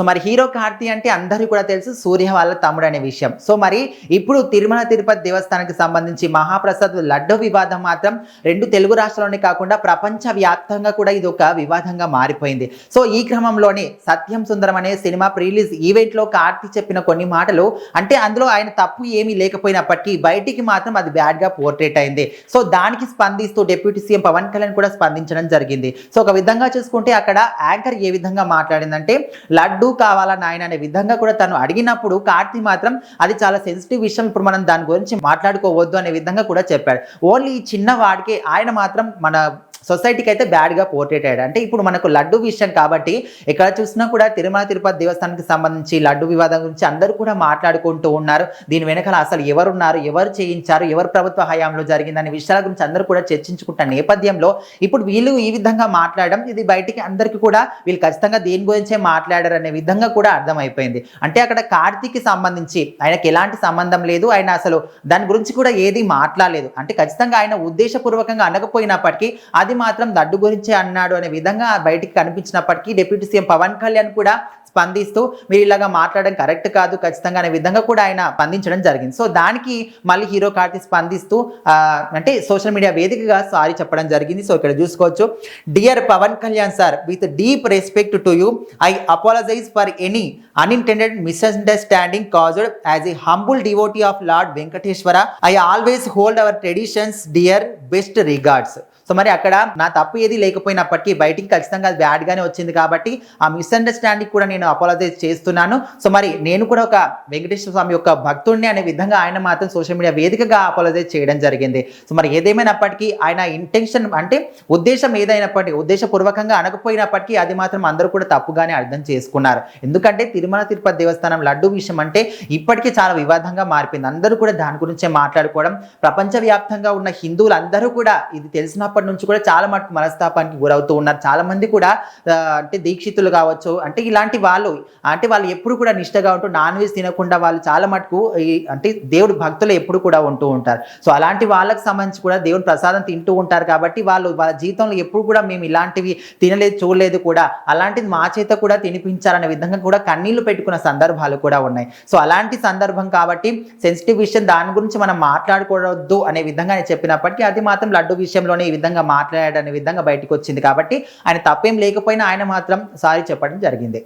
మరి హీరో కార్తీ అంటే అందరికీ కూడా తెలుసు సూర్య వాళ్ళ తమ్ముడు అనే విషయం. మరి ఇప్పుడు తిరుమల తిరుపతి దేవస్థానానికి సంబంధించి మహాప్రసాద్ లడ్డు వివాదం మాత్రం 2 తెలుగు రాష్ట్రాల్లోనే కాకుండా ప్రపంచ వ్యాప్తంగా కూడా ఇది ఒక వివాదంగా మారిపోయింది. ఈ క్రమంలోనే సత్యం సుందరం అనే సినిమా ప్రీలీజ్ ఈవెంట్లో కార్తీ చెప్పిన కొన్ని మాటలు అంటే అందులో ఆయన తప్పు ఏమీ లేకపోయినప్పటికీ బయటికి మాత్రం అది బ్యాడ్ గా పోర్ట్రేట్ అయింది. దానికి స్పందిస్తూ డిప్యూటీ సీఎం పవన్ కళ్యాణ్ కూడా స్పందించడం జరిగింది. ఒక విధంగా చూసుకుంటే అక్కడ యాంకర్ ఏ విధంగా మాట్లాడిందంటే లడ్డు కావాలా నాయన అనే విధంగా కూడా తను అడిగినప్పుడు కార్తీ మాత్రం అది చాలా సెన్సిటివ్ విషయం, ఇప్పుడు మనం దాని గురించి మాట్లాడుకోవద్దు అనే విధంగా కూడా చెప్పాడు. ఓన్లీ ఈ చిన్న వాడికే ఆయన మాత్రం మన సొసైటీకి అయితే బ్యాడ్గా పోర్ట్రేట్ అయ్యాడు. అంటే ఇప్పుడు మనకు లడ్డు విషయం కాబట్టి ఎక్కడ చూసినా కూడా తిరుమల తిరుపతి దేవస్థానానికి సంబంధించి లడ్డు వివాదం గురించి అందరూ కూడా మాట్లాడుకుంటూ ఉన్నారు. దీని వెనకాల అసలు ఎవరున్నారు, ఎవరు చేయించారు, ఎవరు ప్రభుత్వ హయాంలో జరిగిందనే విషయాల గురించి అందరూ కూడా చర్చించుకుంటున్న నేపథ్యంలో ఇప్పుడు వీళ్ళు ఈ విధంగా మాట్లాడడం ఇది బయటికి అందరికీ కూడా వీళ్ళు ఖచ్చితంగా దేని గురించే మాట్లాడారు అనే విధంగా కూడా అర్థమైపోయింది. అంటే అక్కడ కార్తీకి సంబంధించి ఆయనకి ఎలాంటి సంబంధం లేదు, ఆయన అసలు దాని గురించి కూడా ఏది మాట్లాడలేదు. అంటే ఖచ్చితంగా ఆయన ఉద్దేశపూర్వకంగా అనకపోయినప్పటికీ అది మాత్రం లడ్డు గురించే అన్నాడు అనే విధంగా బయటికి కనిపించినప్పటికీ డిప్యూటీ సీఎం పవన్ కళ్యాణ్ కూడా స్పందిస్తూ మీరు ఇలాగా మాట్లాడడం కరెక్ట్ కాదు ఖచ్చితంగా అనే విధంగా కూడా ఆయన స్పందించడం జరిగింది. దానికి మళ్ళీ హీరో కార్తీ స్పందిస్తూ అంటే సోషల్ మీడియా వేదికగా సారీ చెప్పడం జరిగింది. ఇక్కడ చూసుకోవచ్చు. Dear Pawan Kalyan sir, with deep respect to you, I apologize for any unintended misunderstanding caused as a humble devotee of Lord Venkateshwara. I always hold our traditions dear. Best regards. మరి అక్కడ నా తప్పు ఏది లేకపోయినప్పటికీ బయటికి ఖచ్చితంగా అది బ్యాడ్ గానే వచ్చింది కాబట్టి ఆ మిస్అండర్స్టాండింగ్ కూడా నేను అపాలజైజ్ చేస్తున్నాను. మరి నేను కూడా ఒక వెంకటేశ్వర స్వామి యొక్క భక్తుడిని అనే విధంగా ఆయన మాత్రం సోషల్ మీడియా వేదికగా అపాలజైజ్ చేయడం జరిగింది. మరి ఏదేమైనప్పటికీ ఆయన ఇంటెన్షన్ అంటే ఉద్దేశం ఏదైనప్పటికీ ఉద్దేశపూర్వకంగా అనకపోయినప్పటికీ అది మాత్రం అందరూ కూడా తప్పుగానే అర్థం చేసుకున్నారు. ఎందుకంటే తిరుమల తిరుపతి దేవస్థానం లడ్డు విషయం అంటే ఇప్పటికీ చాలా వివాదంగా మారిపోయింది. అందరూ కూడా దాని గురించే మాట్లాడుకోవడం, ప్రపంచవ్యాప్తంగా ఉన్న హిందువులు అందరూ కూడా ఇది తెలిసిన నుంచి కూడా చాలా మటుకు మనస్తాపానికి గురవుతూ ఉన్నారు. చాలా మంది కూడా అంటే దీక్షితులు కావచ్చు, అంటే ఇలాంటి వాళ్ళు అంటే వాళ్ళు ఎప్పుడు కూడా నిష్టగా ఉంటూ నాన్ వెజ్ తినకుండా వాళ్ళు చాలా మటుకు అంటే దేవుడు భక్తులు ఎప్పుడు కూడా ఉంటూ ఉంటారు. అలాంటి వాళ్ళకి సంబంధించి కూడా దేవుని ప్రసాదం తింటూ ఉంటారు కాబట్టి వాళ్ళు వాళ్ళ జీవితంలో ఎప్పుడు కూడా మేము ఇలాంటివి తినలేదు చూడలేదు కూడా, అలాంటిది మా చేత కూడా తినిపించారనే విధంగా కూడా కన్నీళ్లు పెట్టుకున్న సందర్భాలు కూడా ఉన్నాయి. అలాంటి సందర్భం కాబట్టి సెన్సిటివ్ విషయం దాని గురించి మనం మాట్లాడుకోవద్దు అనే విధంగా చెప్పినప్పటికీ అది మాత్రం లడ్డు విషయంలోనే విధంగా మాట్లాడనే విధంగా బయటకు వచ్చింది కాబట్టి ఆయన తప్పేం లేకపోయినా ఆయన మాత్రం సారీ చెప్పడం జరిగింది.